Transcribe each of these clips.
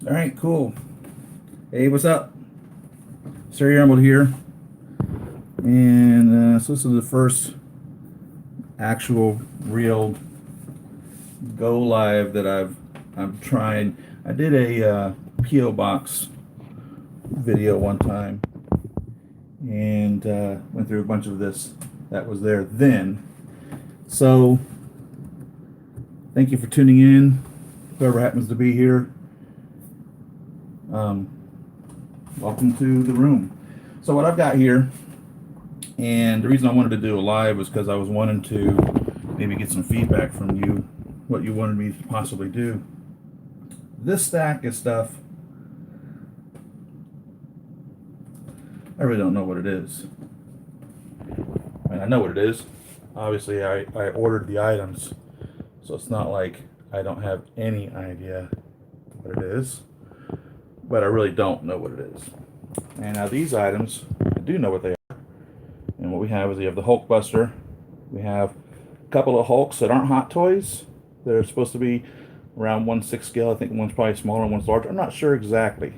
All right, cool. Hey, what's up? Sir Emerald here, and so this is the first actual real go live that I'm trying. I did a PO box video one time, and went through a bunch of this that was there then. So thank you for tuning in, whoever happens to be here. Um, Welcome to the room. So what I've got here. And the reason I wanted to do a live was because I was wanting to maybe get some feedback from you, what you wanted me to possibly do. This stack is stuff, I really don't know what it is. I mean, I know what it is. Obviously, I ordered the items, so it's not like I don't have any idea what it is, but I really don't know what it is. And now these items, I do know what they are. And what we have is we have the Hulkbuster. We have a couple of Hulks that aren't hot toys. They're supposed to be around 1/6 scale. I think one's probably smaller and one's larger. I'm not sure exactly.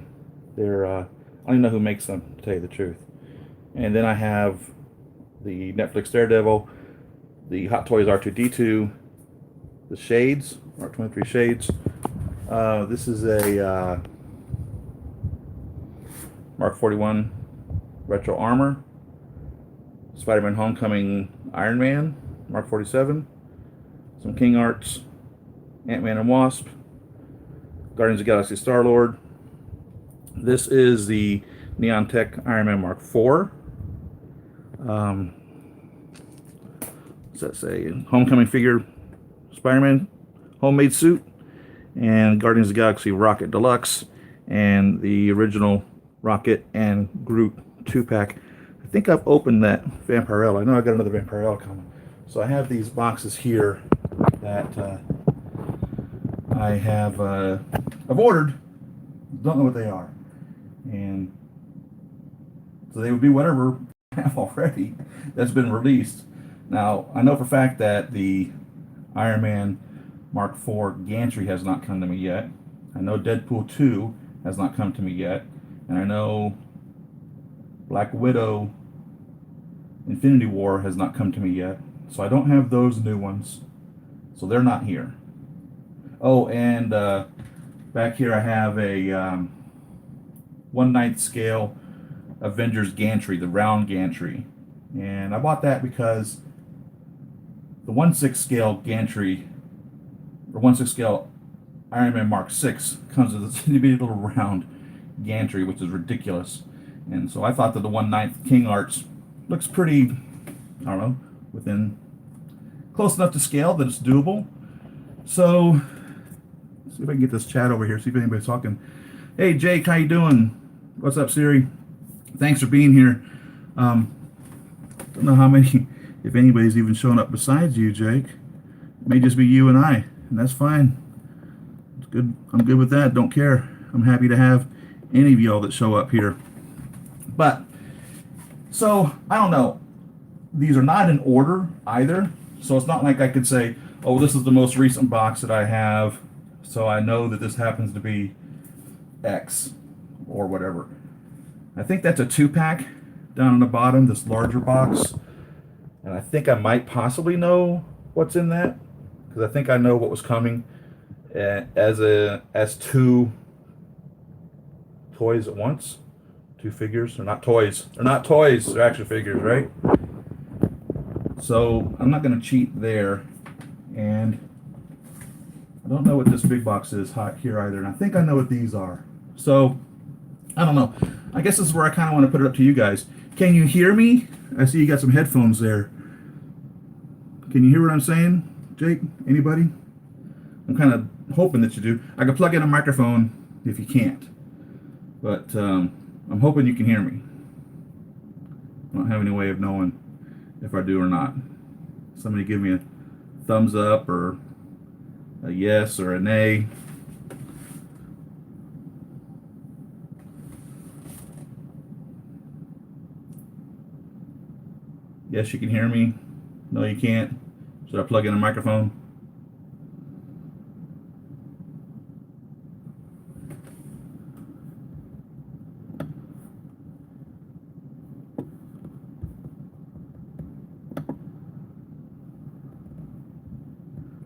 I don't even know who makes them, to tell you the truth. And then I have the Netflix Daredevil, the Hot Toys R2D2, the Shades, R23 Shades. This is a Mark 41 Retro Armor, Spider-Man Homecoming Iron Man, Mark 47, some King Arts, Ant-Man and Wasp, Guardians of the Galaxy Star-Lord. This is the Neon Tech Iron Man Mark 4. What's that say? Homecoming figure, Spider-Man homemade suit, and Guardians of the Galaxy Rocket Deluxe, and the original Rocket and Groot 2-pack. I think I've opened that Vampirella. I know I got another Vampirella coming. So I have these boxes here that I've ordered. Don't know what they are, and so they would be whatever I have already that's been released. Now I know for a fact that the Iron Man Mark IV gantry has not come to me yet. I know Deadpool 2 has not come to me yet, and I know Black Widow Infinity War has not come to me yet. So I don't have those new ones, so they're not here. Oh, and back here I have a 1/9 scale Avengers gantry, the round gantry. And I bought that because the 1/6 scale gantry, or 1/6 scale Iron Man Mark 6 comes with this itty little round gantry, which is ridiculous. And so I thought that the 1/9 King Arts looks pretty, I don't know, within close enough to scale that it's doable. So see if I can get this chat over here, see if anybody's talking. Hey Jake, how you doing? What's up, Siri? Thanks for being here. Don't know how many, if anybody's even showing up besides you, Jake. It may just be you and I, and that's fine. It's good. I'm good with that. Don't care. I'm happy to have any of y'all that show up here. But so I don't know. These are not in order either, so it's not like I could say, "Oh, this is the most recent box that I have," so I know that this happens to be X or whatever. I think that's a 2-pack down on the bottom, this larger box. And I think I might possibly know what's in that, because I think I know what was coming as two toys at once. Two figures. They're not toys. They're not toys. They're action figures, right? So I'm not going to cheat there. And I don't know what this big box is hot here either. And I think I know what these are. So I don't know. I guess this is where I kind of want to put it up to you guys. Can you hear me? I see you got some headphones there. Can you hear what I'm saying, Jake? Anybody? I'm kind of hoping that you do. I can plug in a microphone if you can't. But I'm hoping you can hear me. I don't have any way of knowing if I do or not. Somebody give me a thumbs up or a yes or a nay. Yes, you can hear me. No, you can't. Should I plug in a microphone?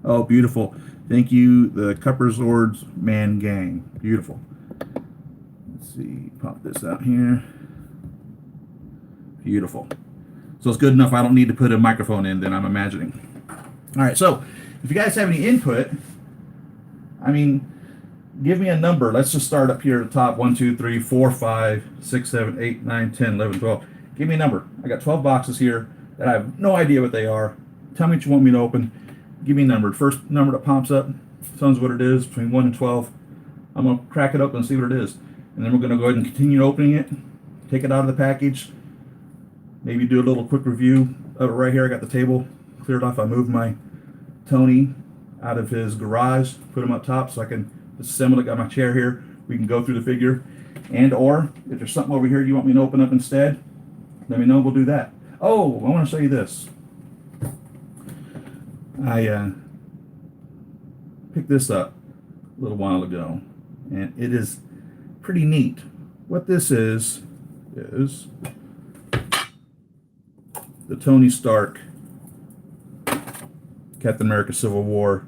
Oh, beautiful. Thank you, the Cuppers Lords Man Gang. Beautiful. Let's see, pop this out here. Beautiful. So it's good enough I don't need to put a microphone in, then I'm imagining. All right, so if you guys have any input, I mean, give me a number. Let's just start up here at the top. 1, 2, 3, 4, 5, 6, 7, 8, 9, 10, 11, 12. Give me a number. I got 12 boxes here that I have no idea what they are. Tell me what you want me to open. Give me a number. First number that pops up tells what it is, between 1 and 12. I'm going to crack it open and see what it is. And then we're going to go ahead and continue opening it. Take it out of the package. Maybe do a little quick review of it right here. I got the table cleared off. I moved my Tony out of his garage, put him up top so I can assemble it. Got my chair here. We can go through the figure. And or if there's something over here you want me to open up instead, let me know. We'll do that. Oh, I want to show you this. I picked this up a little while ago, and it is pretty neat. What this is the Tony Stark Captain America Civil War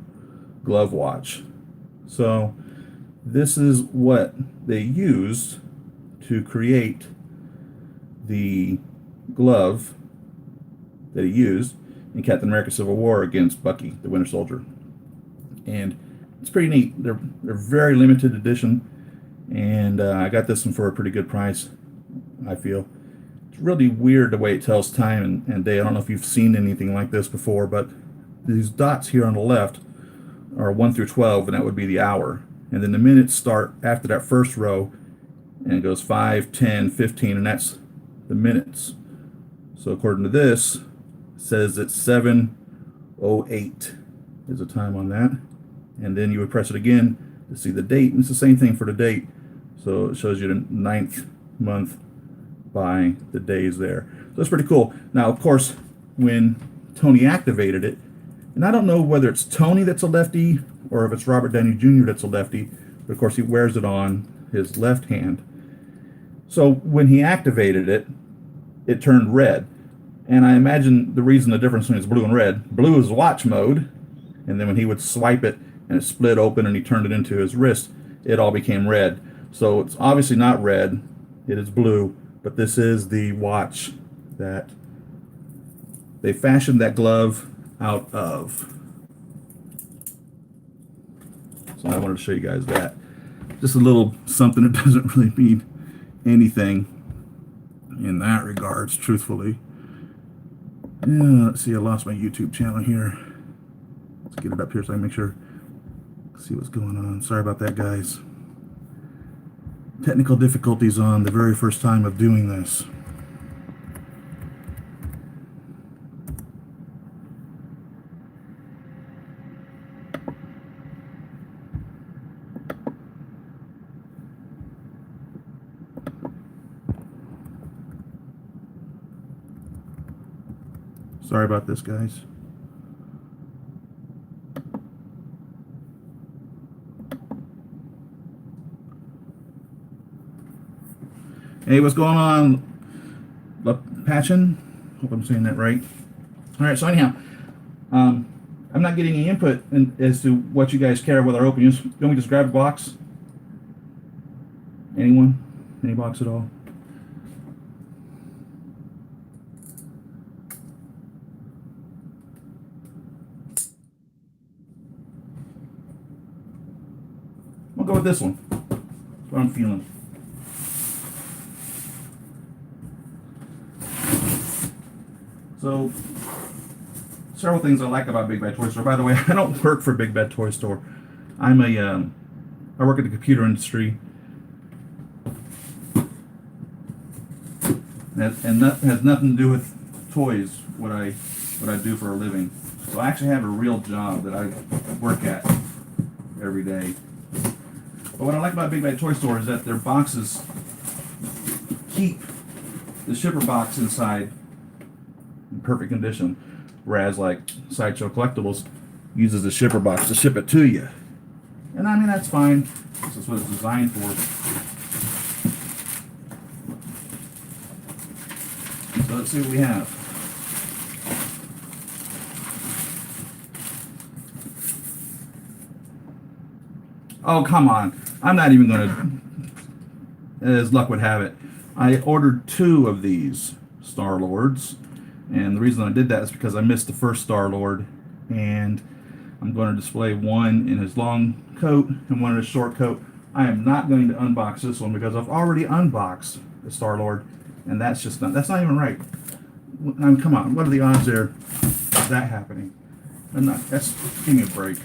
glove watch. So this is what they used to create the glove that he used in Captain America Civil War against Bucky, the Winter Soldier. And it's pretty neat. They're very limited edition, and I got this one for a pretty good price, I feel. It's really weird the way it tells time and day. I don't know if you've seen anything like this before, but these dots here on the left are 1 through 12, and that would be the hour. And then the minutes start after that first row, and it goes 5, 10, 15, and that's the minutes. So according to this, it says it's 7:08 is the time on that. And then you would press it again to see the date, and it's the same thing for the date. So it shows you the 9th month by the days there. So that's pretty cool. Now, of course, when Tony activated it, and I don't know whether it's Tony that's a lefty or if it's Robert Downey Jr. that's a lefty, but of course he wears it on his left hand. So when he activated it, it turned red. And I imagine the reason the difference between blue and red, blue is watch mode, and then when he would swipe it and it split open and he turned it into his wrist, it all became red. So it's obviously not red, it is blue, but this is the watch that they fashioned that glove out of. So I wanted to show you guys that. Just a little something that doesn't really mean anything in that regards, truthfully. Yeah, let's see, I lost my YouTube channel here. Let's get it up here so I can make sure, see what's going on. Sorry about that, guys. Technical difficulties on the very first time of doing this. Sorry about this, guys. Hey, what's going on, Patchen? Hope I'm saying that right. All right, so anyhow, I'm not getting any input as to what you guys care whether I open. You want me to just grab a box? Anyone? Any box at all? I'll go with this one. That's what I'm feeling. So, several things I like about Big Bad Toy Store. By the way, I don't work for Big Bad Toy Store. I work in the computer industry, and that has nothing to do with toys. What I do for a living. So I actually have a real job that I work at every day. But what I like about Big Bad Toy Store is that their boxes keep the shipper box inside in perfect condition, whereas like Sideshow Collectibles uses the shipper box to ship it to you. And I mean, that's fine. This is what it's designed for. So let's see what we have. Oh, come on. I'm not even going to, as luck would have it, I ordered 2 of these Star-Lords. And the reason I did that is because I missed the first Star-Lord. And I'm going to display one in his long coat and one in his short coat. I am not going to unbox this one because I've already unboxed the Star-Lord. And that's just not, that's not even right. Come on, what are the odds there of that happening? I'm not, that's, give me a break.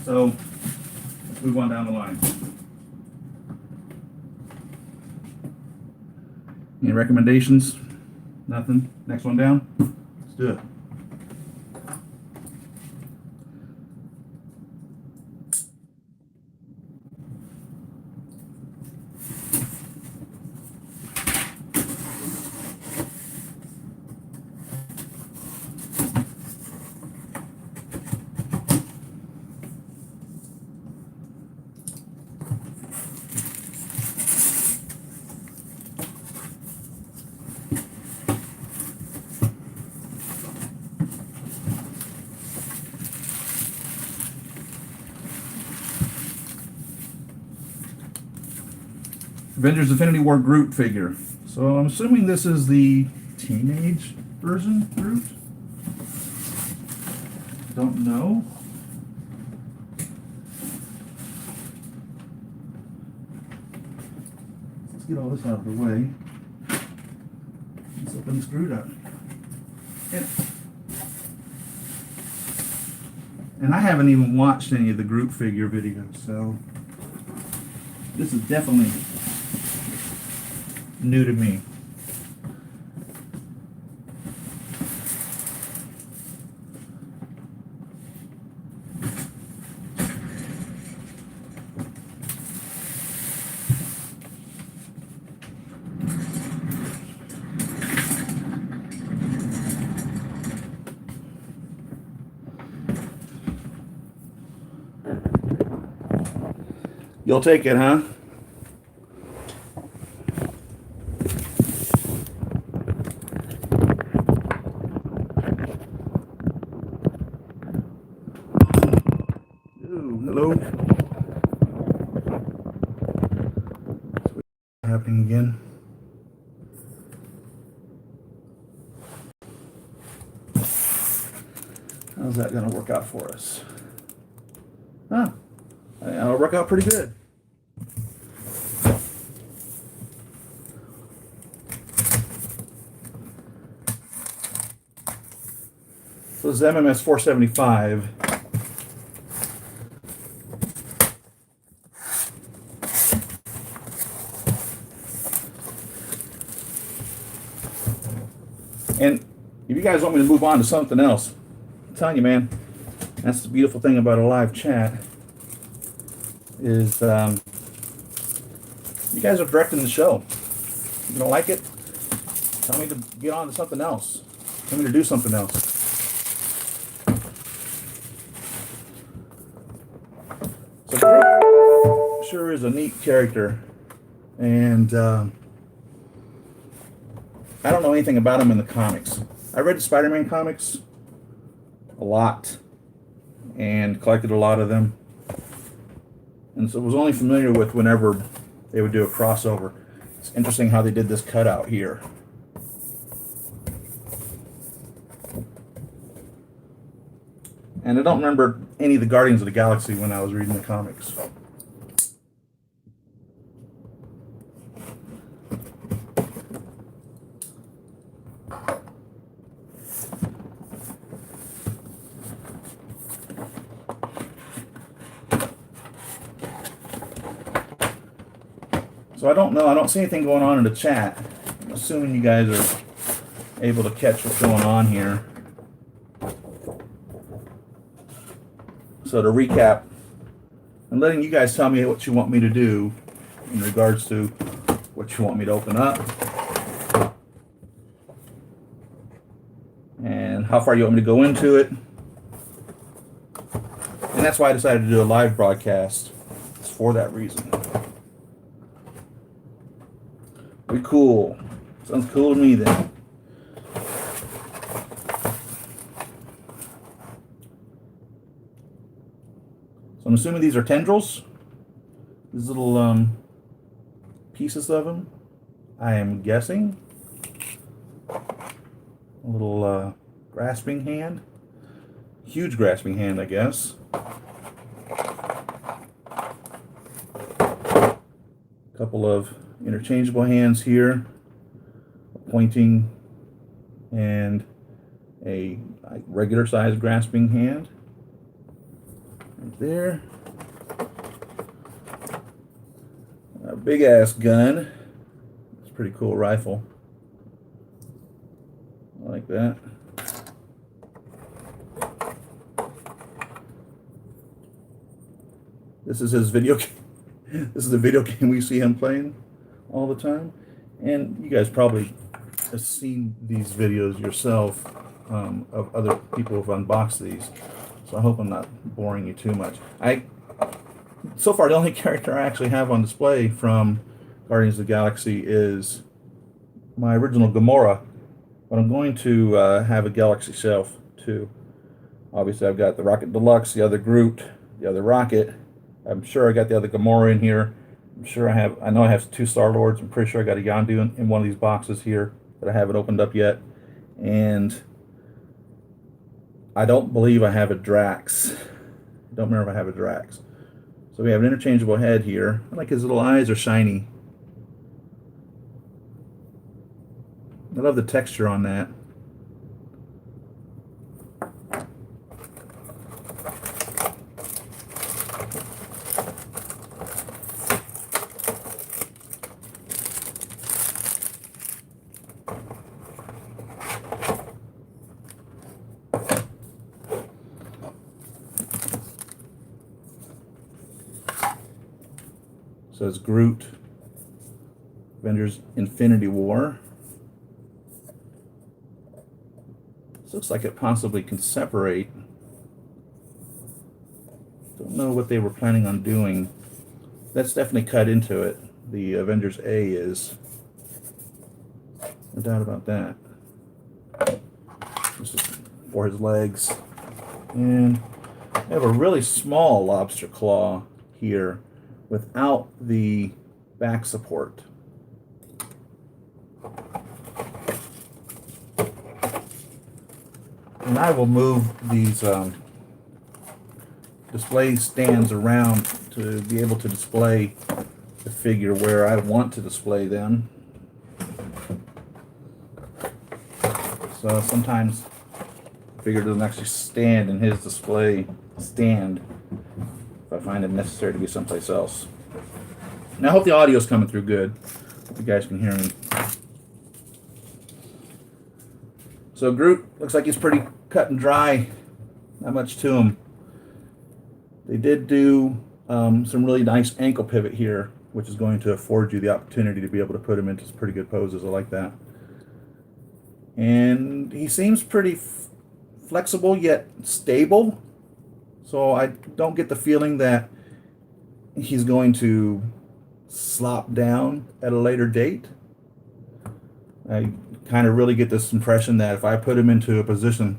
So, let's move on down the line. Any recommendations? Nothing? Next one down? Let's do it. Avengers Infinity War Groot figure. So I'm assuming this is the teenage version Groot. Don't know. Let's get all this out of the way. Let's open this Groot up. And I haven't even watched any of the Groot figure videos, so this is definitely new to me. You'll take it, huh? Hello. Happening again. How's that going to work out for us? Huh. It'll work out pretty good. So this is MMS 475. And if you guys want me to move on to something else, I'm telling you, man, that's the beautiful thing about a live chat is you guys are directing the show. You don't like it? Tell me to get on to something else. Tell me to do something else. So Groot sure is a neat character, and I don't know anything about him in the comics. I read the Spider-Man comics a lot and collected a lot of them, and so was only familiar with whenever they would do a crossover. It's interesting how they did this cutout here. And I don't remember any of the Guardians of the Galaxy when I was reading the comics. So I don't know. I don't see anything going on in the chat. I'm assuming you guys are able to catch what's going on here. So to recap, I'm letting you guys tell me what you want me to do in regards to what you want me to open up and how far you want me to go into it. And that's why I decided to do a live broadcast. It's for that reason. Pretty cool. Sounds cool to me then. So I'm assuming these are tendrils. these little pieces of him. I am guessing a little grasping hand, huge grasping hand, I guess. A couple of interchangeable hands here, pointing and a regular size grasping hand right there. A big ass gun. It's a pretty cool rifle. I like that. This is his video game. This is the video game we see him playing all the time. And you guys probably have seen these videos yourself of other people who've unboxed these. So I hope I'm not boring you too much. So far, the only character I actually have on display from Guardians of the Galaxy is my original Gamora. But I'm going to have a Galaxy shelf too. Obviously, I've got the Rocket Deluxe, the other Groot, the other Rocket. I'm sure I got the other Gamora in here. I'm sure I know I have 2 Star-Lords. I'm pretty sure I got a Yondu in one of these boxes here that I haven't opened up yet. And I don't believe I have a Drax. I don't remember if I have a Drax. So we have an interchangeable head here. I like his little eyes are shiny. I love the texture on that. Says Groot, Avengers Infinity War. This looks like it possibly can separate. Don't know what they were planning on doing. That's definitely cut into it. The Avengers A is. No doubt about that. This is for his legs. And I have a really small lobster claw here without the back support. And I will move these display stands around to be able to display the figure where I want to display them. So sometimes the figure doesn't actually stand in his display stand if I find it necessary to be someplace else. Now I hope the audio is coming through good. Hope you guys can hear me. So Groot looks like he's pretty cut and dry. Not much to him. They did do some really nice ankle pivot here, which is going to afford you the opportunity to be able to put him into some pretty good poses. I like that. And he seems pretty flexible yet stable. So I don't get the feeling that he's going to slop down at a later date. I kind of really get this impression that if I put him into a position,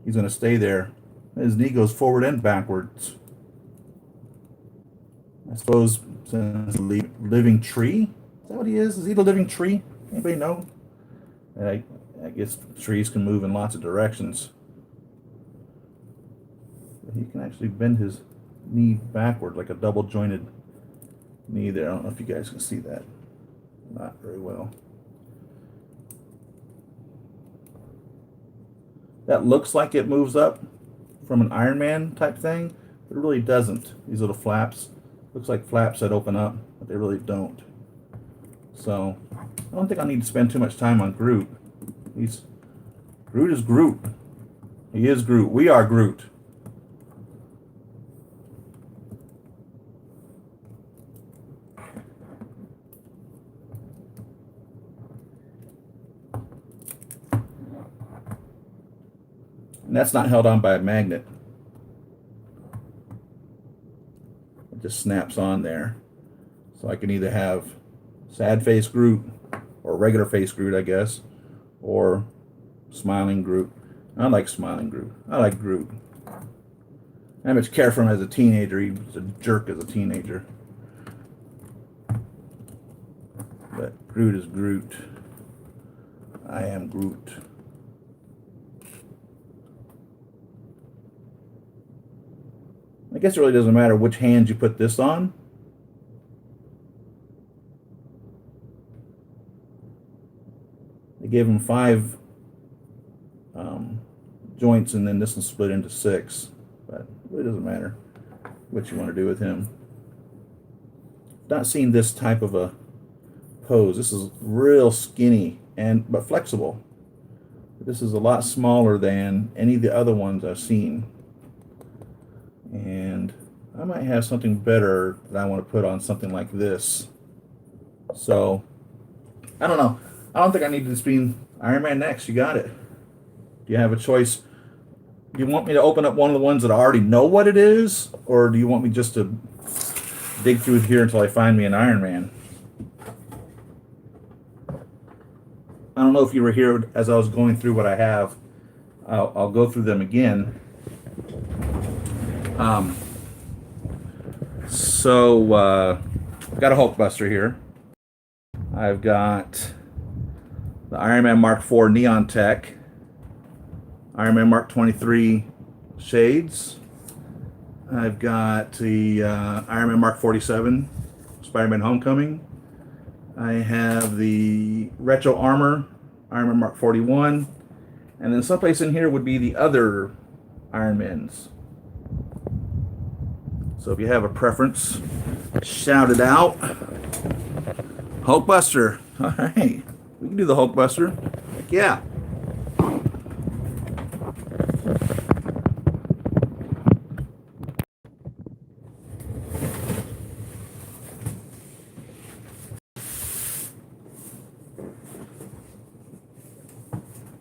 he's going to stay there. His knee goes forward and backwards. I suppose since living tree, is that what he is? Is he the living tree? Anybody know? I guess trees can move in lots of directions. But he can actually bend his knee backward like a double jointed knee there. I don't know if you guys can see that. Not very well. That looks like it moves up from an Iron Man type thing, but it really doesn't. These little flaps, looks like flaps that open up, but they really don't. So I don't think I need to spend too much time on Groot. Groot is Groot. He is Groot. We are Groot. And that's not held on by a magnet. It just snaps on there. So I can either have sad face Groot, or regular face Groot, I guess, or smiling Groot. I like smiling Groot. I like Groot. I much care for him as a teenager. He was a jerk as a teenager. But Groot is Groot. I am Groot. I guess it really doesn't matter which hand you put this on. They gave him 5 joints, and then this is split into 6. But it really doesn't matter what you want to do with him. Not seen this type of a pose. This is real skinny but flexible. This is a lot smaller than any of the other ones I've seen. And I might have something better that I want to put on something like this. So, I don't know. I don't think I need this being Iron Man next. You got it. Do you have a choice? Do you want me to open up one of the ones that I already know what it is? Or do you want me just to dig through here until I find me an Iron Man? I don't know if you were here as I was going through what I have. I'll go through them again. I've got a Hulkbuster here. I've got the Iron Man Mark IV Neon Tech, Iron Man Mark 23 Shades. I've got the Iron Man Mark 47 Spider-Man Homecoming. I have the Retro Armor Iron Man Mark 41, and then someplace in here would be the other Iron Mans. So if you have a preference, shout it out. Hulkbuster. All right. We can do the Hulkbuster. Heck yeah.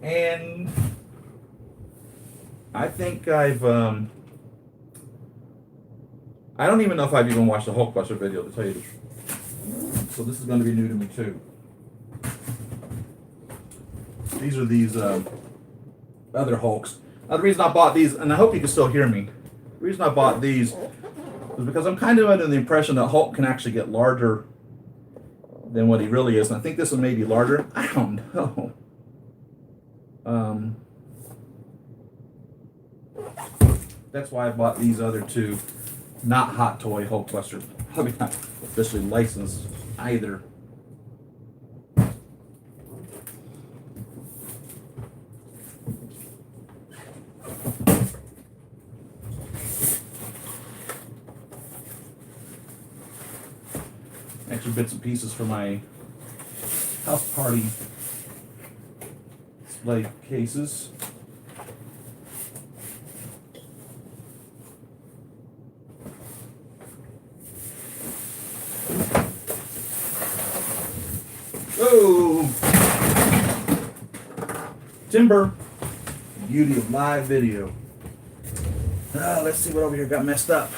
And I think I don't even know if I've even watched the Hulkbuster video, to tell you the truth. So this is going to be new to me too. These are these other Hulks. Now the reason I bought these, and I hope you can still hear me, the reason I bought these is because I'm kind of under the impression that Hulk can actually get larger than what he really is. And I think this one may be larger. I don't know. That's why I bought these other two, not Hot Toy Hulkbuster. Probably not officially licensed either. Extra bits and pieces for my house party display cases. Whoa! Timber. Beauty of live video. Let's see what over here got messed up.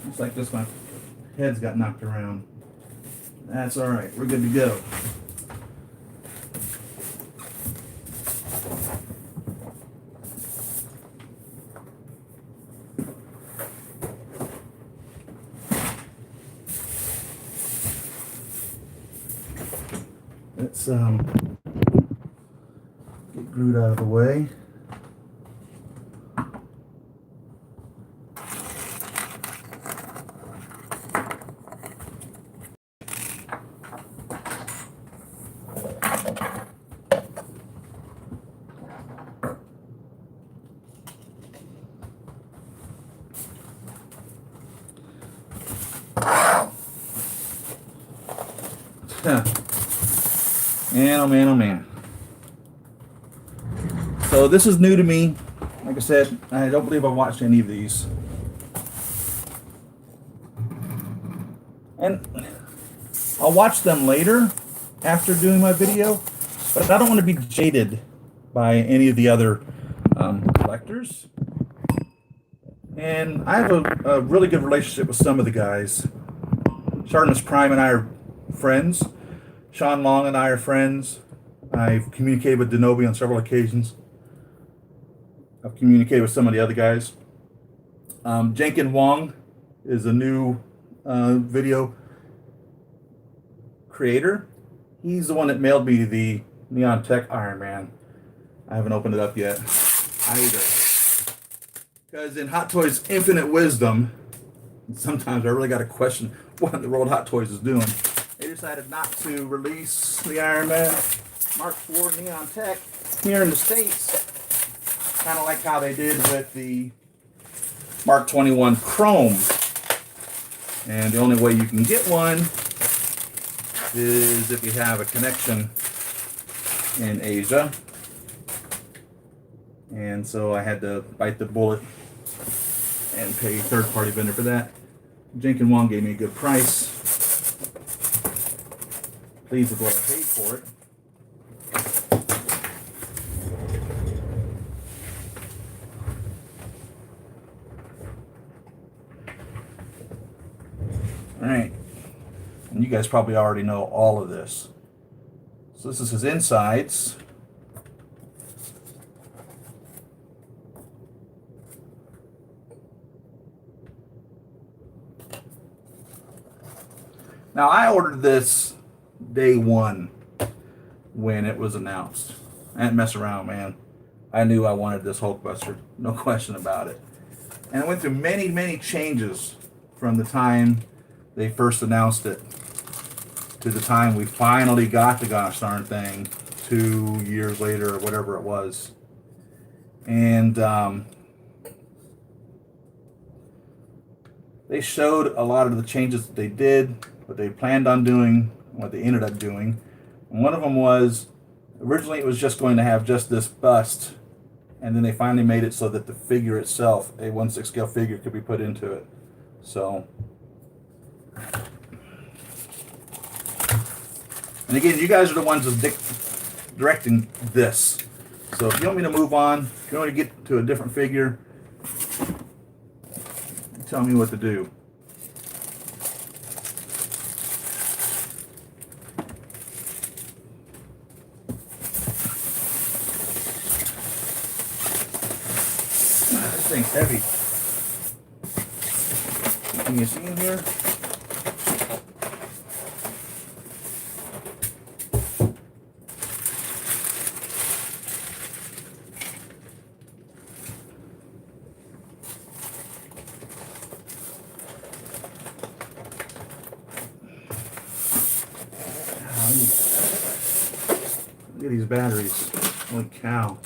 Looks like this my head's got knocked around. That's alright. We're good to go. Let's get Groot out of the way. Man, oh man, oh man. So this is new to me. Like I said, I don't believe I've watched any of these. And I'll watch them later after doing my video, but I don't want to be jaded by any of the other collectors. And I have a really good relationship with some of the guys. Sharpness Prime and I are friends. Sean Long and I are friends. I've communicated with Denobi on several occasions. I've communicated with some of the other guys. Jenkin Wong is a new video creator. He's the one that mailed me the Neon Tech Iron Man. I haven't opened it up yet either. Because in Hot Toys Infinite Wisdom, sometimes I really got to question what in the world Hot Toys is doing. They decided not to release the Iron Man Mark IV Neon Tech here in the States. Kind of like how they did with the Mark 21 Chrome. And the only way you can get one is if you have a connection in Asia. And so I had to bite the bullet and pay a third-party vendor for that. Jenkin Wong gave me a good price. Pleased with what I paid for it. All right, and you guys probably already know all of this. So this is his insides. Now I ordered this day one when it was announced. I didn't mess around, man. I knew I wanted this Hulkbuster, no question about it. And I went through many, many changes from the time they first announced it to the time we finally got the gosh darn thing 2 years later or whatever it was. And they showed a lot of the changes that they did, what they planned on doing, what they ended up doing. And one of them was, originally it was just going to have just this bust, and then they finally made it so that the figure itself, a 1/6 scale figure, could be put into it. So, and again, you guys are the ones directing this. So if you want me to move on, if you want to get to a different figure, tell me what to do. This thing's heavy. Can you see in here? Look at these batteries. Holy cow.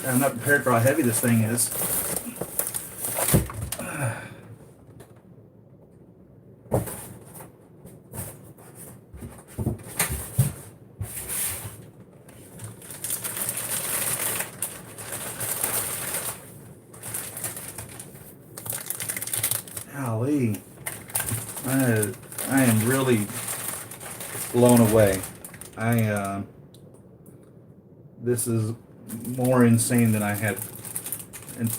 I'm not prepared for how heavy this thing is. Golly, I am really blown away. This is more insane than I had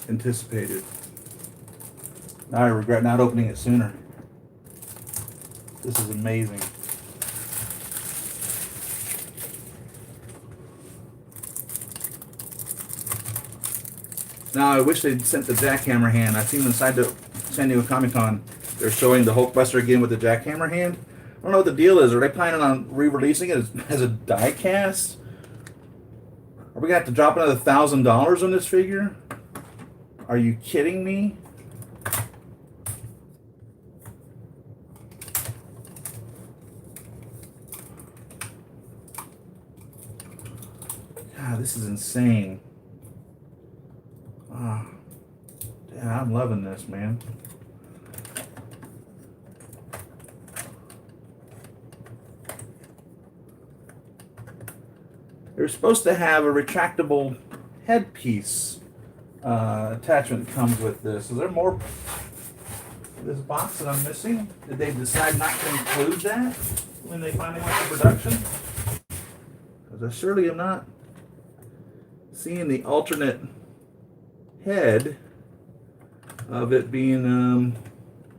anticipated. Now I regret not opening it sooner. This is amazing. Now I wish they'd sent the jackhammer hand. I've seen inside the San Diego Comic-Con, they're showing the Hulkbuster again with the jackhammer hand. I don't know what the deal is. Are they planning on re-releasing it as a die cast? Are we going to have to drop another $1,000 on this figure? Are you kidding me? God, this is insane. Oh, yeah, I'm loving this, man. They're supposed to have a retractable headpiece attachment that comes with this. Is there more in this box that I'm missing? Did they decide not to include that when they finally went to production? Because I surely am not seeing the alternate head of it being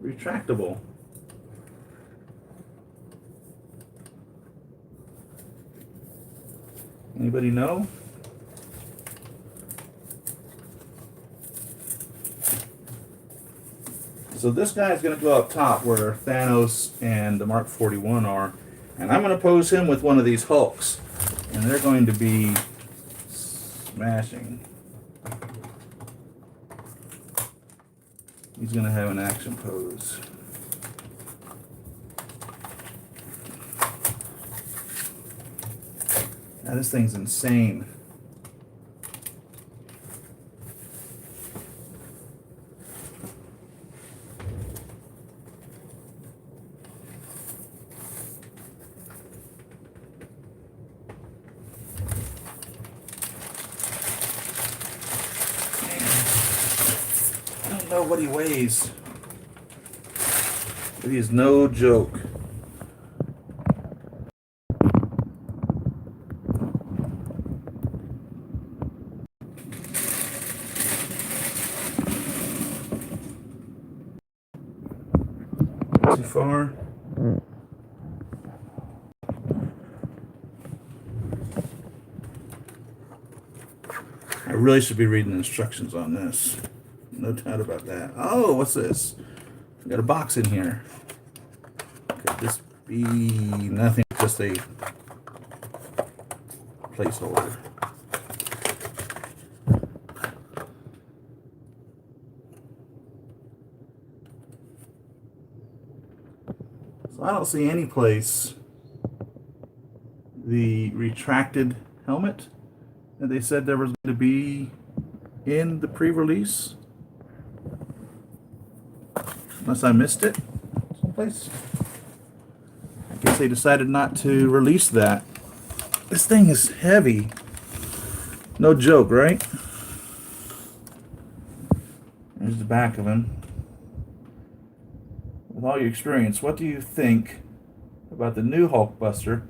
retractable. Anybody know? So this guy's going to go up top where Thanos and the Mark 41 are. And I'm going to pose him with one of these Hulks. And they're going to be smashing. He's going to have an action pose. Now this thing's insane. I don't know what he weighs, but he is no joke. Too far. I really should be reading the instructions on this. No doubt about that. Oh, what's this? We got a box in here. Could this be nothing, just a placeholder? So I don't see any place the retracted helmet that they said there was going to be in the pre-release. Unless I missed it someplace. I guess they decided not to release that. This thing is heavy. No joke, right? There's the back of him. With all your experience, what do you think about the new Hulkbuster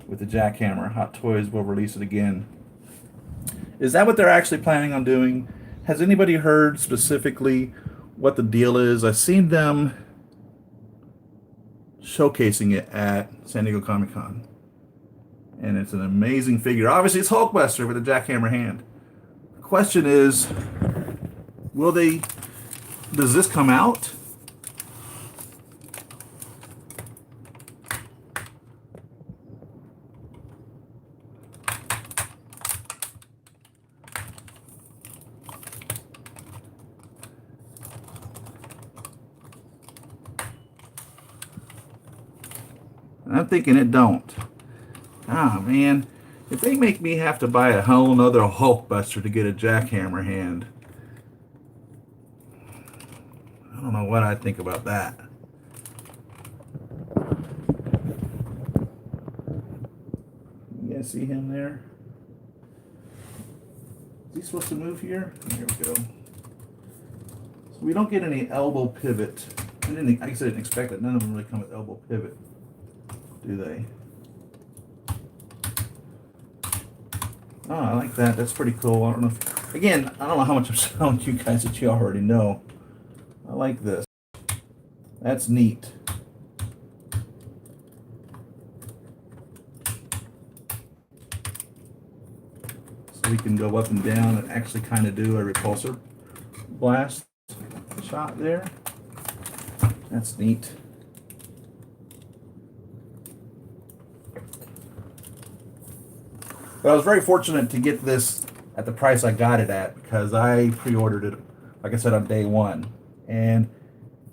with the jackhammer? Hot Toys will release it again. Is that what they're actually planning on doing? Has anybody heard specifically what the deal is? I've seen them showcasing it at San Diego Comic-Con. And it's an amazing figure. Obviously, it's Hulkbuster with a jackhammer hand. The question is, does this come out? I'm thinking it don't. Ah, man. If they make me have to buy a whole nother Hulkbuster to get a jackhammer hand, I don't know what I'd think about that. You guys see him there? Is he supposed to move here? Here we go. So we don't get any elbow pivot. I guess I didn't expect it. None of them really come with elbow pivot, do they? Oh, I like that. That's pretty cool. I don't know if, again, I don't know how much I'm selling you guys that you already know. I like this. That's neat. So we can go up and down and actually kind of do a repulsor blast shot there. That's neat. But I was very fortunate to get this at the price I got it at because I pre-ordered it, like I said, on day one. And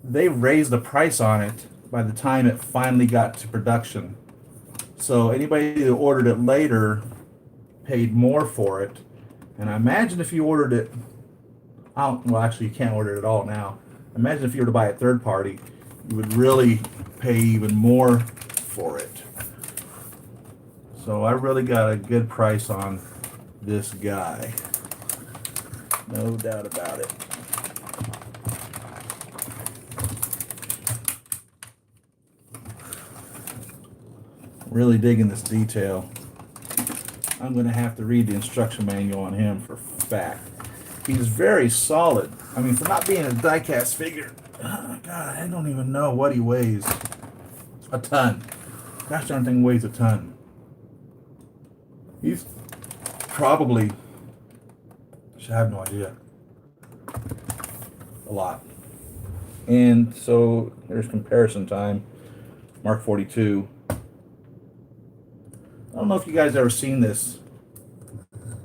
they raised the price on it by the time it finally got to production. So anybody who ordered it later paid more for it. And I imagine if you ordered it, well, actually you can't order it at all now. Imagine if you were to buy it third party, you would really pay even more for it. So I really got a good price on this guy. No doubt about it. Really digging this detail. I'm going to have to read the instruction manual on him for fact. He's very solid. I mean, for not being a die-cast figure, God, I don't even know what he weighs. A ton. Gosh darn thing weighs a ton. He's probably, I have no idea, a lot. And so there's comparison time. Mark 42. I don't know if you guys ever seen this.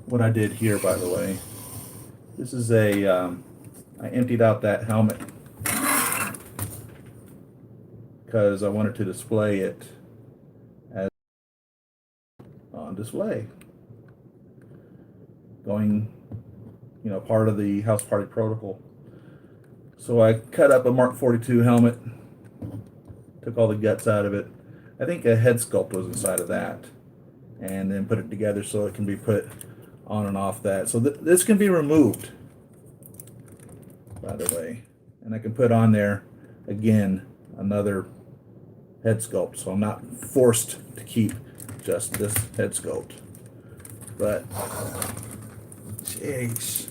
What I did here, by the way. This is I emptied out that helmet because I wanted to display it as on display. Going, part of the house party protocol. So I cut up a Mark 42 helmet, took all the guts out of it. I think a head sculpt was inside of that, and then put it together so it can be put on and off that. So this can be removed, by the way, and I can put on there again another head sculpt, so I'm not forced to keep just this head sculpt. But jeez,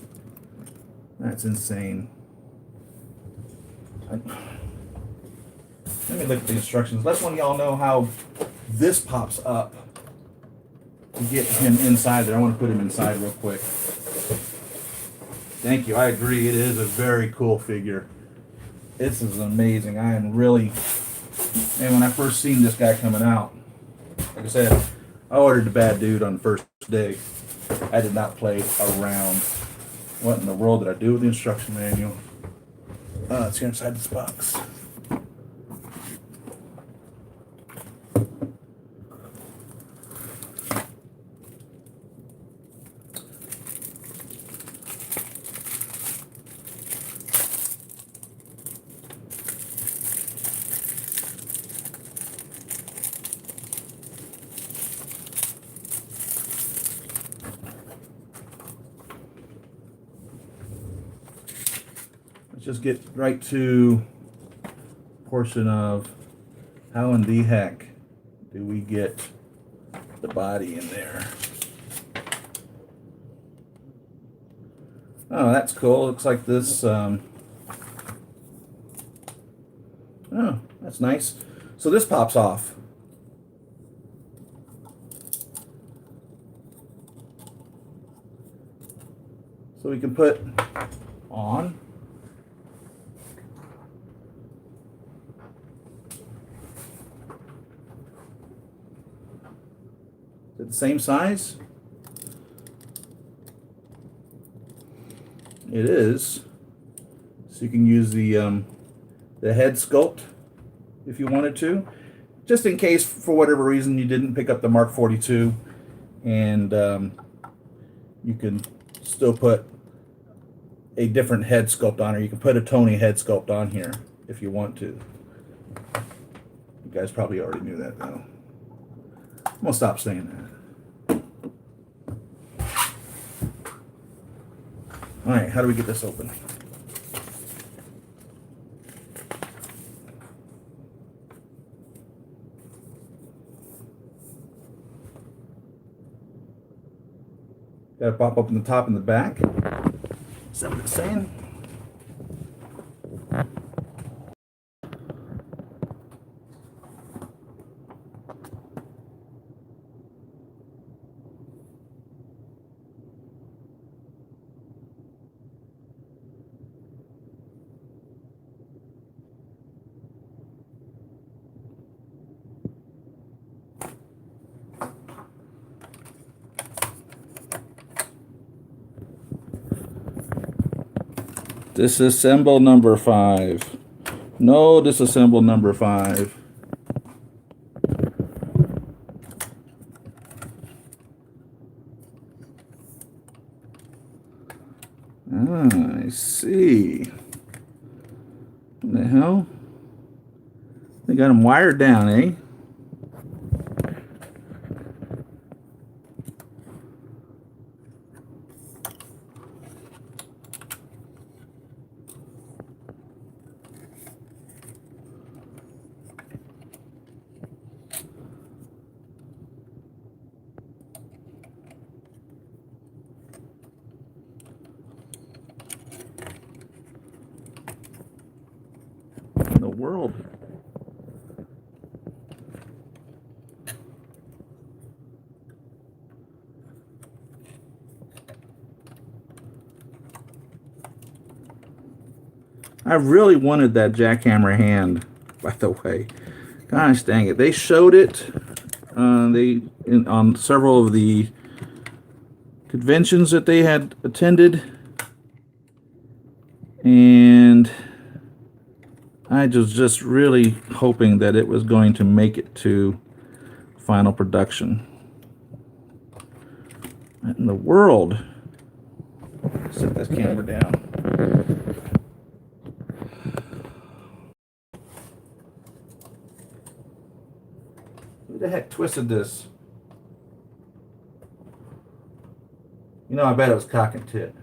that's insane. Let me look at the instructions. Let one of y'all know how this pops up to get him inside there. I want to put him inside real quick. Thank you. I agree. It is a very cool figure. This is amazing. I am really... And when I first seen this guy coming out, like I said, I ordered the bad dude on the first day. I did not play around. What in the world did I do with the instruction manual? It's here inside this box. Let's just get right to portion of how in the heck do we get the body in there. Oh, that's cool. Looks like this. Oh, that's nice. So this pops off. So we can put on. Is it the same size? It is. So you can use the head sculpt if you wanted to, just in case for whatever reason you didn't pick up the Mark 42, and you can still put a different head sculpt on, or you can put a Tony head sculpt on here if you want to. You guys probably already knew that though. I'm gonna stop saying that. All right, how do we get this open? Got to pop open the top and the back. Is that what it's saying? Disassemble number 5. No, disassemble number 5. I see. What the hell? They got them wired down, eh? world? I really wanted that jackhammer hand, by the way. Gosh dang it. They showed it on several of the conventions that they had attended. And I was just really hoping that it was going to make it to final production. What in the world? Set this camera down. Who the heck twisted this? You know, I bet it was Cock and Tit.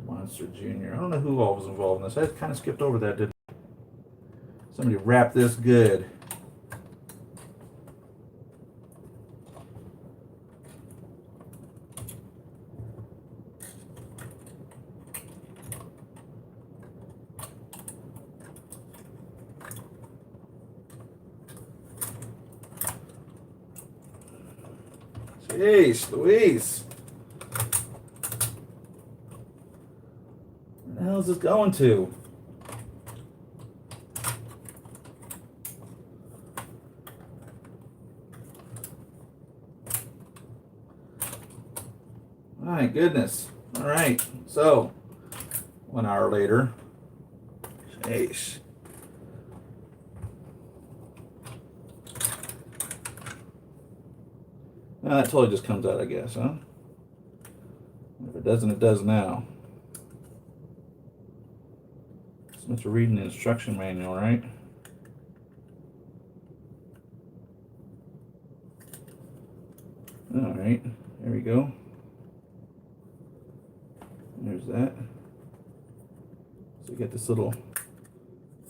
Monster Jr. I don't know who all was involved in this. I kind of skipped over that, didn't I? Somebody wrapped this good. Jeez, Louise. Where the hell is this going to? My goodness. All right. So, 1 hour later. Jeez. Well, that totally just comes out, I guess, huh? If it doesn't, it does now. So much for reading the instruction manual, right? All right. There we go. There's that. So you get this little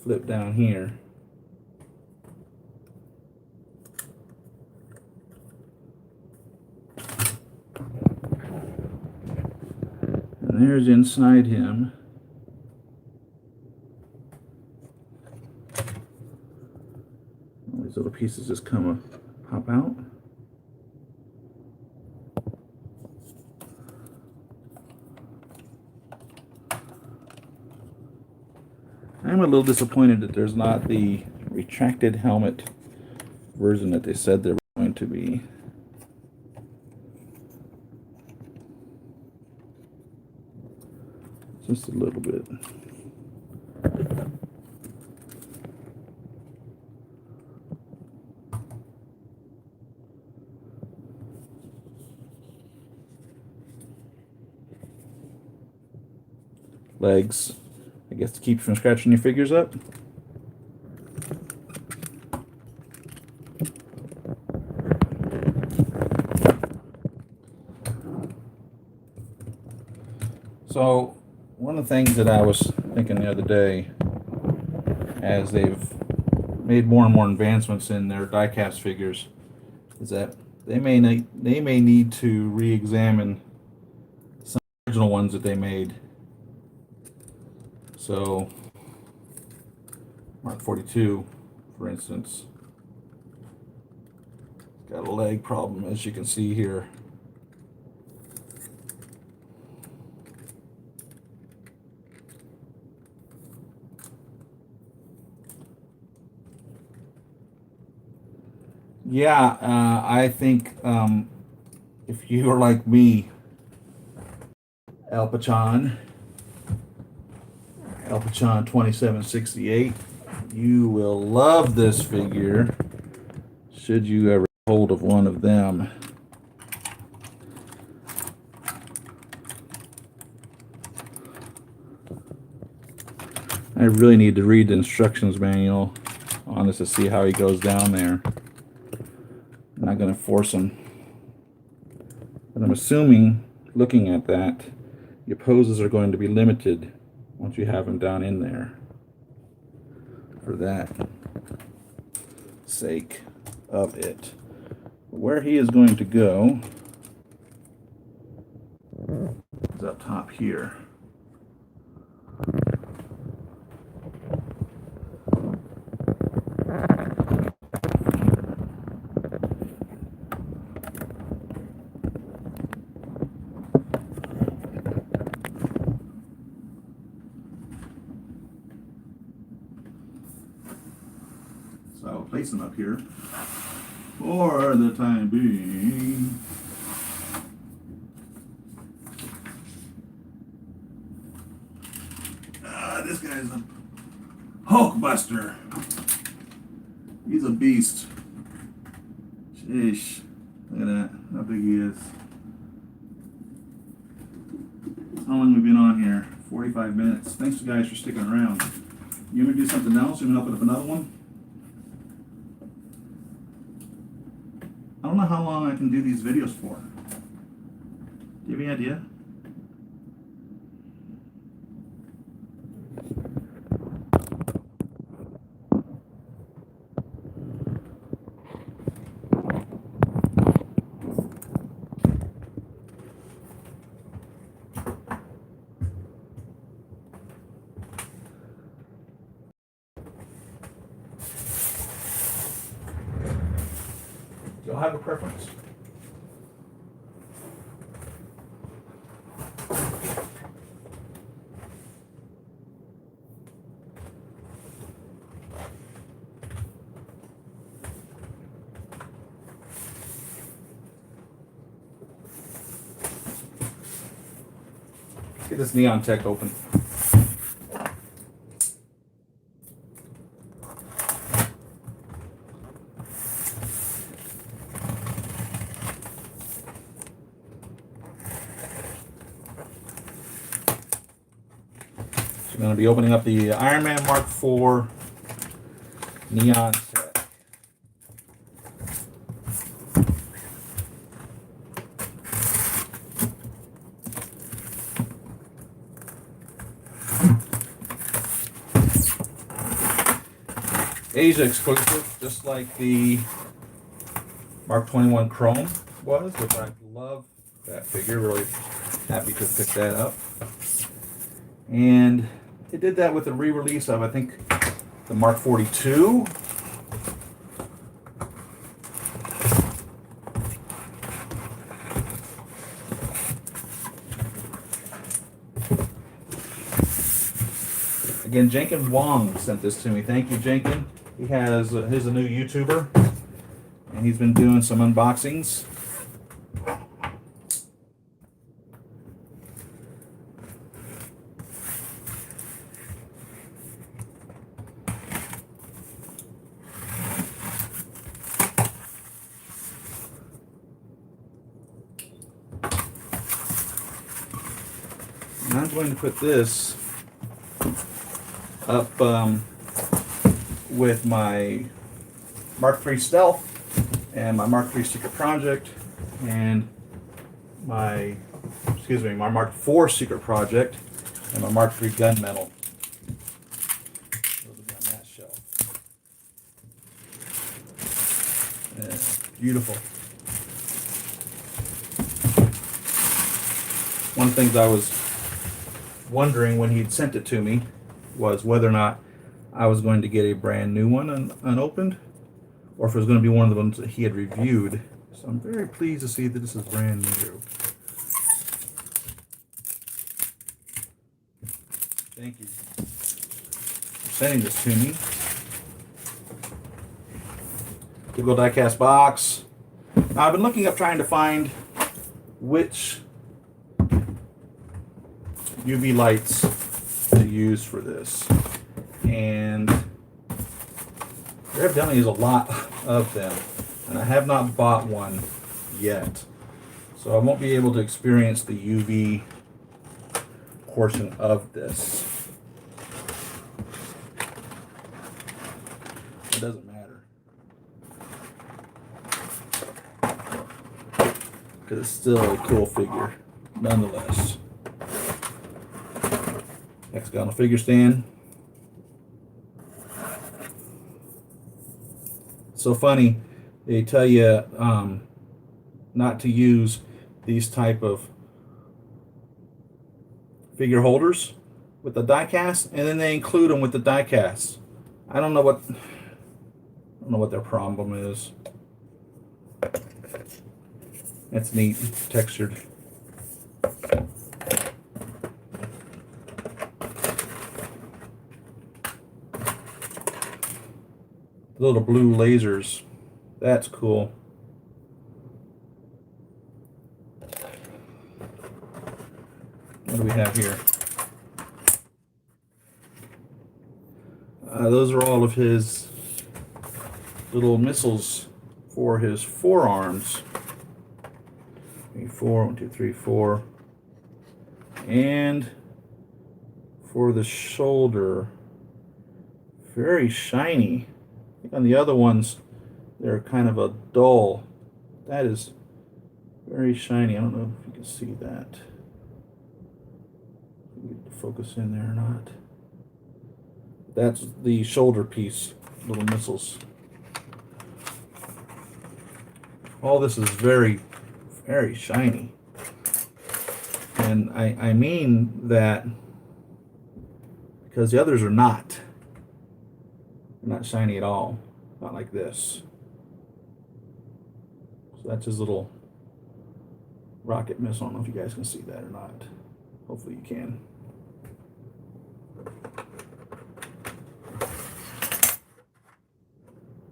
flip down here. And there's inside him. All these little pieces just pop out. I'm a little disappointed that there's not the retracted helmet version that they said there was going to be. Just a little bit. Legs, I guess, to keep you from scratching your figures up. So, one of the things that I was thinking the other day, as they've made more and more advancements in their die-cast figures, is that they may need to re-examine some original ones that they made. So, Mark 42, for instance, got a leg problem, as you can see here. Yeah, I think if you are like me, Alpachan 2768, you will love this figure should you ever get hold of one of them. I really need to read the instructions manual on this to see how he goes down there. I'm not going to force him. But I'm assuming, looking at that, your poses are going to be limited once you have him down in there. For that sake of it. Where he is going to go is up top here. place them up here for the time being. This guy's a Hulkbuster. He's a beast. Sheesh. Look at that. How big he is. How long have we been on here? 45 minutes. Thanks, guys, for sticking around. You want me to do something else? You want me to open up another one? I don't know how long I can do these videos for. Do you have any idea? Do y'all have a preference? Let's get this Neon Tech open. I'm going to be opening up the Iron Man Mark IV Neon Tech. Asia exclusive, just like the Mark 21 Chrome was, which I love that figure. Really happy to pick that up. And they did that with a re-release of, I think, the Mark 42. Again, Jenkin Wong sent this to me. Thank you, Jenkin. He's a new YouTuber, and he's been doing some unboxings. And I'm going to put this up with my Mark III Stealth and my Mark III Secret Project and my Mark IV Secret Project and my Mark III Gunmetal. Those will be on that shelf. Yeah, beautiful. One of the things I was wondering when he'd sent it to me was whether or not I was going to get a brand new one unopened, or if it was going to be one of the ones that he had reviewed. So I'm very pleased to see that this is brand new. Thank you for sending this to me. Typical diecast box. Now, I've been looking up trying to find which UV lights to use for this, and there evidently is a lot of them, and I have not bought one yet, so I won't be able to experience the UV portion of this. It doesn't matter, because it's still a cool figure nonetheless. Hexagonal figure stand. So funny, they tell you not to use these type of figure holders with the die cast, and then they include them with the die cast. I don't know what their problem is. That's neat, textured. For little blue lasers. That's cool. What do we have here? Those are all of his little missiles for his forearms. 4, 1, 2, 3, 4. And for the shoulder, very shiny. I think on the other ones, they're kind of a dull. That is very shiny. I don't know if you can see that. Focus in there or not. That's the shoulder piece, little missiles. All this is very, very shiny. And I mean that because the others are not. They're not shiny at all. Not like this. So that's his little rocket missile. I don't know if you guys can see that or not. Hopefully you can.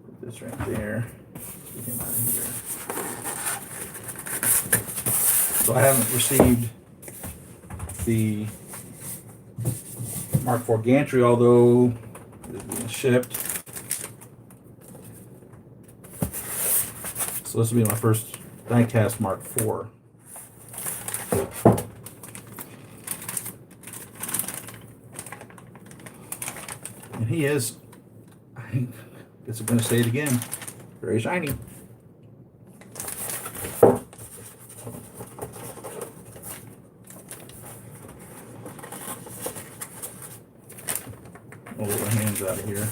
Put this right there. Get him out of here. So I haven't received the Mark IV gantry, although it's being shipped. So this will be my first diecast Mark IV. And he is, I guess I'm going to say it again, very shiny. I'll get my hands out of here.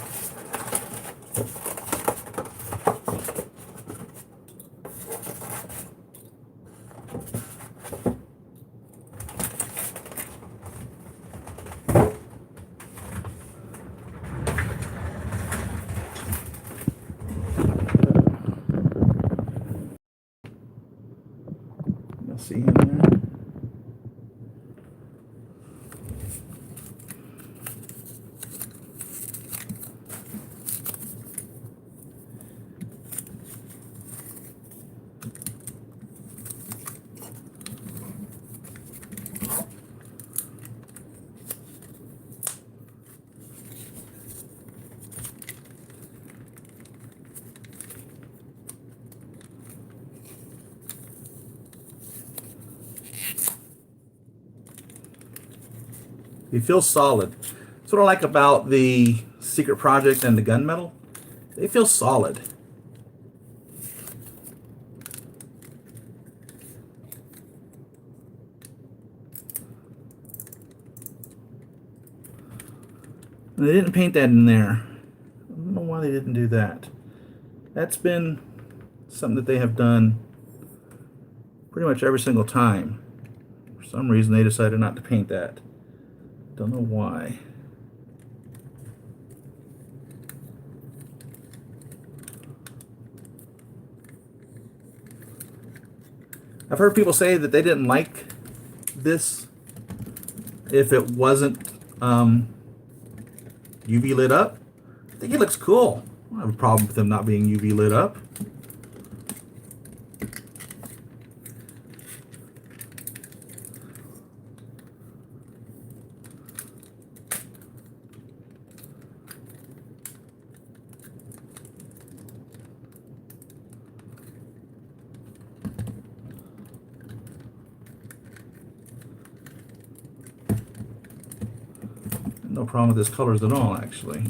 You'll see him there. He feels solid. That's what I like about the Secret Project and the gunmetal. They feel solid. And they didn't paint that in there. I don't know why they didn't do that. That's been something that they have done pretty much every single time. For some reason they decided not to paint that. Don't know why. I've heard people say that they didn't like this if it wasn't UV lit up. I think it looks cool. I don't have a problem with them not being UV lit up. No problem with his colors at all, actually.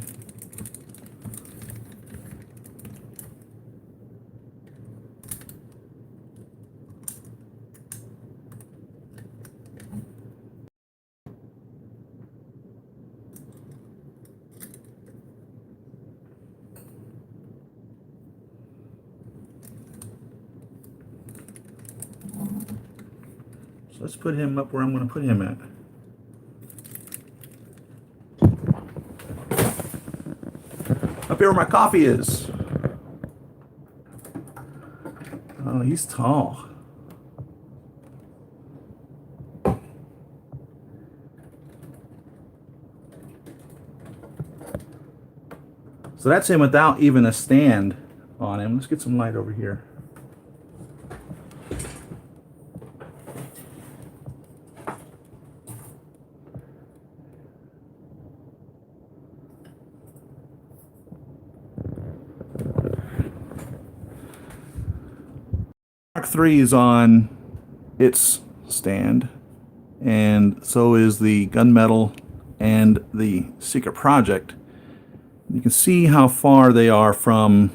So let's put him up where I'm going to put him at. Up here where my coffee is. Oh, he's tall. So that's him without even a stand on him. Let's get some light over here. Mark III is on its stand, and so is the gunmetal and the secret project. You can see how far they are from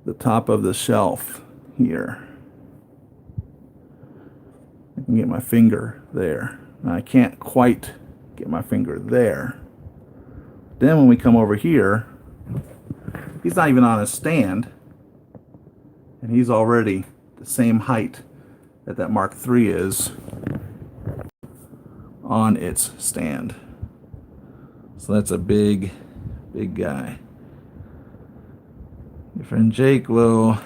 the top of the shelf here. I can get my finger there. I can't quite get my finger there. Then when we come over here, he's not even on a stand, and he's already the same height that that Mark III is on its stand. So that's a big, big guy. Your friend Jake will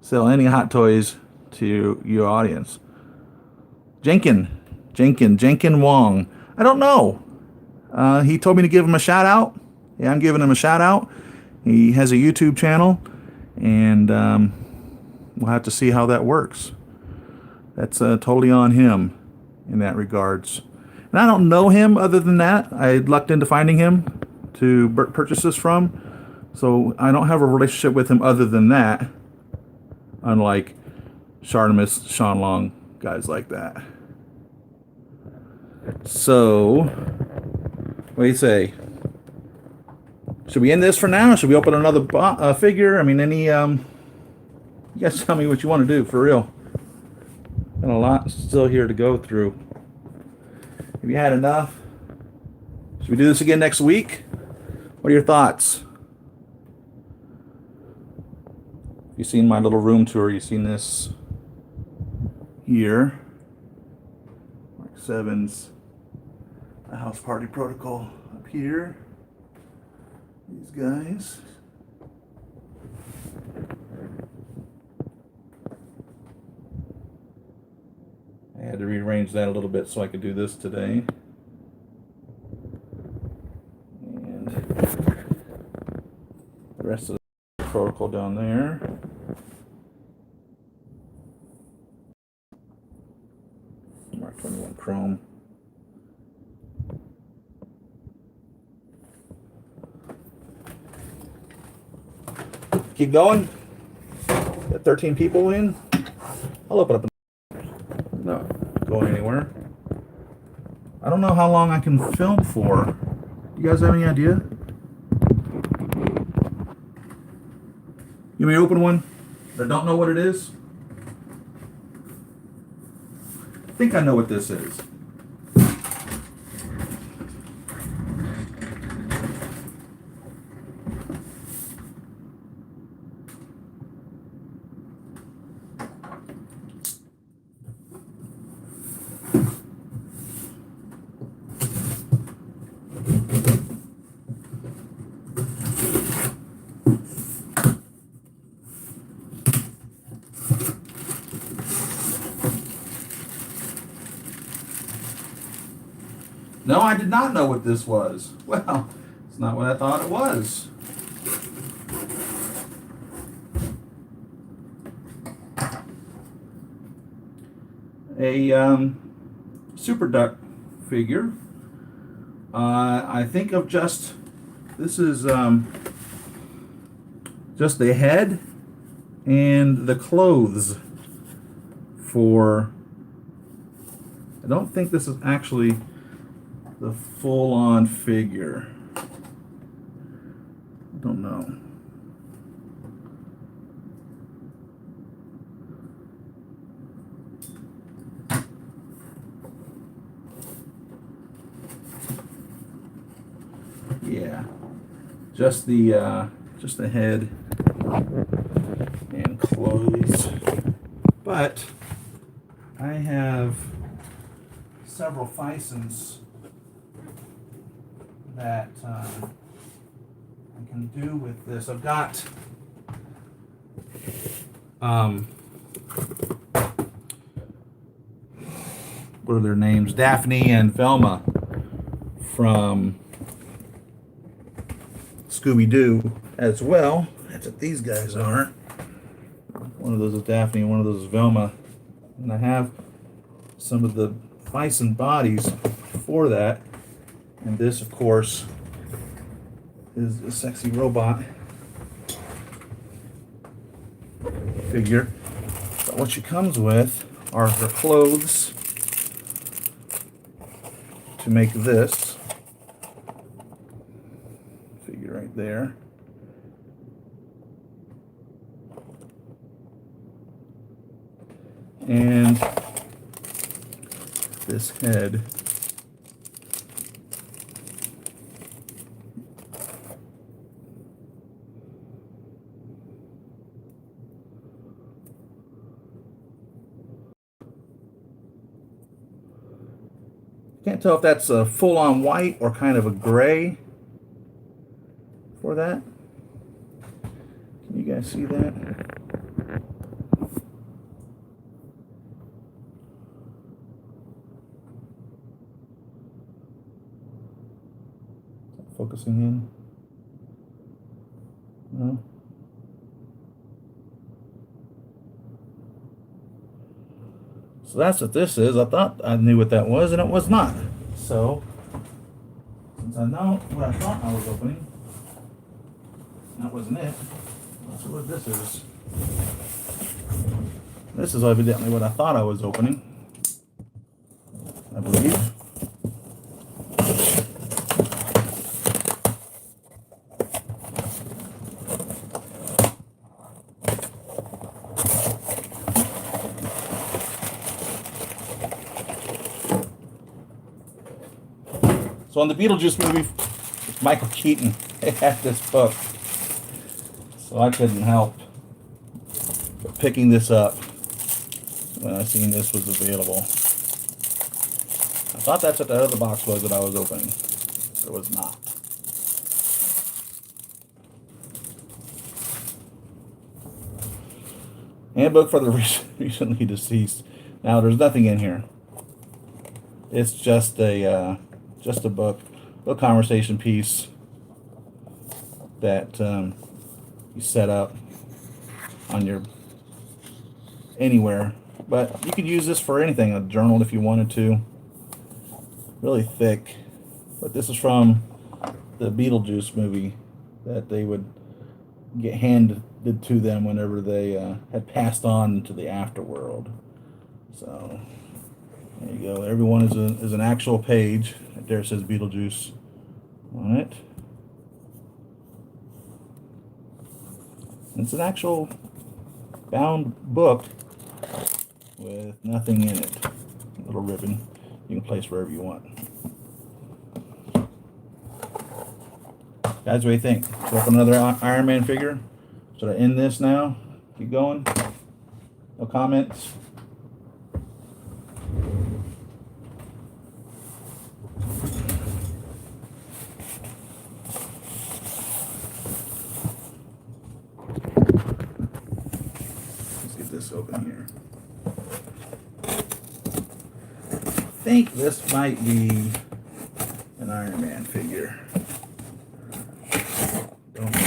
sell any hot toys to your audience. Jenkin Wong. I don't know. He told me to give him a shout out. Yeah, I'm giving him a shout out. He has a YouTube channel, and we'll have to see how that works. That's totally on him in that regards. And I don't know him other than that. I lucked into finding him to purchase this from. So I don't have a relationship with him other than that. Unlike Shartimus, Sean Long, guys like that. So, what do you say? Should we end this for now? Should we open another figure? I mean, you guys tell me what you want to do, for real. Got a lot still here to go through. Have you had enough? Should we do this again next week? What are your thoughts? You've seen my little room tour. You've seen this here. Mark 7's the House Party Protocol up here. These guys. I had to rearrange that a little bit so I could do this today. And the rest of the protocol down there. Mark 21 Chrome. Keep going. Got 13 people in. I'll open up. Not going anywhere. I don't know how long I can film for. You guys have any idea? You may open one that don't know what it is. I think I know what this is. No, I did not know what this was. Well, it's not what I thought it was. A Super Duck figure. I think of this is just the head and the clothes for, I don't think this is actually the full-on figure. I don't know. Yeah, just the head and clothes. But I have several Fisons that I can do with this. I've got what are their names? Daphne and Velma from Scooby-Doo as well. That's what these guys are. One of those is Daphne, one of those is Velma. And I have some of the bison bodies for that. And this, of course, is a sexy robot figure. But what she comes with are her clothes to make this figure right there. And this head. Can't tell if that's a full-on white or kind of a gray for that. Can you guys see that? Focusing in? No? So that's what this is. I thought I knew what that was, and it was not. So, since I know what I thought I was opening, that wasn't it. Let's see what this is. This is evidently what I thought I was opening, I believe. So in the Beetlejuice movie, Michael Keaton had this book, so I couldn't help but picking this up when I seen this was available. I thought that's what the other box was that I was opening. It was not. Handbook for the recently deceased. Now there's nothing in here. It's just a book, a little conversation piece that you set up on your anywhere. But you could use this for anything, a journal if you wanted to. Really thick. But this is from the Beetlejuice movie that they would get handed to them whenever they had passed on to the afterworld. So there you go. Everyone is an actual page. Right there it says Beetlejuice on it. It's an actual bound book with nothing in it. A little ribbon you can place wherever you want. Guys, what do you think? Should I open another Iron Man figure? Should I end this now? Keep going? No comments? Let's get this open here. I think this might be an Iron Man figure. Don't know.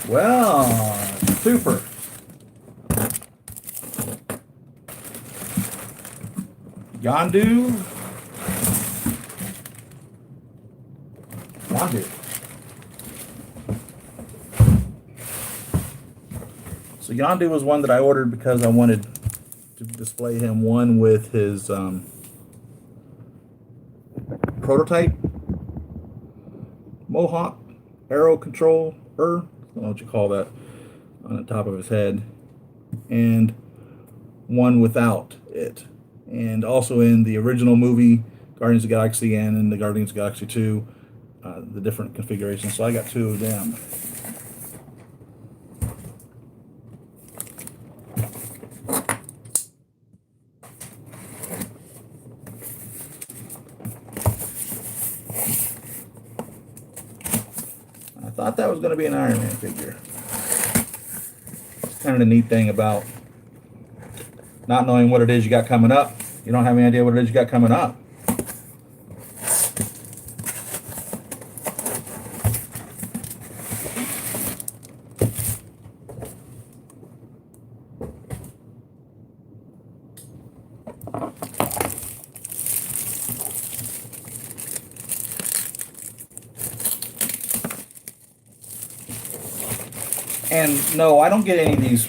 Well, super. Yondu. So Yondu was one that I ordered because I wanted to display him, one with his prototype Mohawk arrow control, I don't know what you call that, on the top of his head, and one without it. And also in the original movie Guardians of the Galaxy and in the Guardians of the Galaxy 2, the different configurations. So I got two of them. to be an Iron Man figure. It's kind of the neat thing about not knowing what it is you got coming up. You don't have any idea what it is you got coming up. And no, I don't get any of these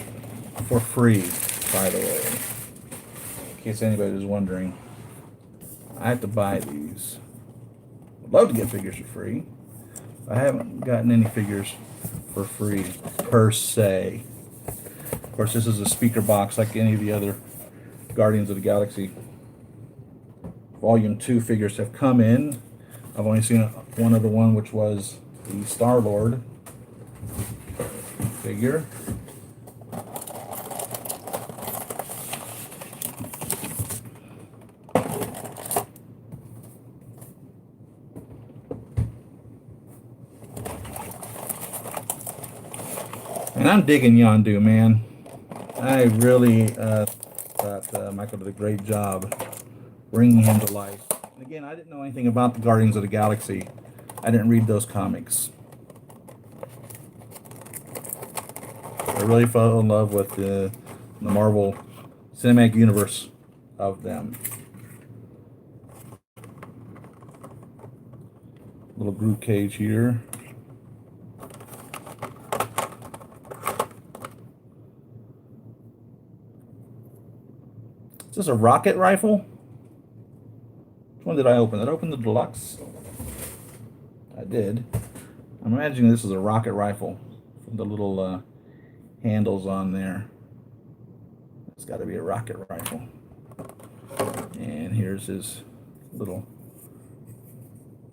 for free, by the way. In case anybody was wondering. I have to buy these. I'd love to get figures for free. I haven't gotten any figures for free, per se. Of course, this is a speaker box like any of the other Guardians of the Galaxy Volume 2 figures have come in. I've only seen one other one, which was the Star-Lord figure. And I'm digging Yondu, man. I really thought Michael did a great job bringing him to life. And again, I didn't know anything about the Guardians of the Galaxy. I didn't read those comics. I really fell in love with the Marvel Cinematic Universe of them. Little Groot cage here. Is this a rocket rifle? Which one did I open? Did I open the deluxe? I did. I'm imagining this is a rocket rifle from the little handles on there. It's got to be a rocket rifle. And here's his little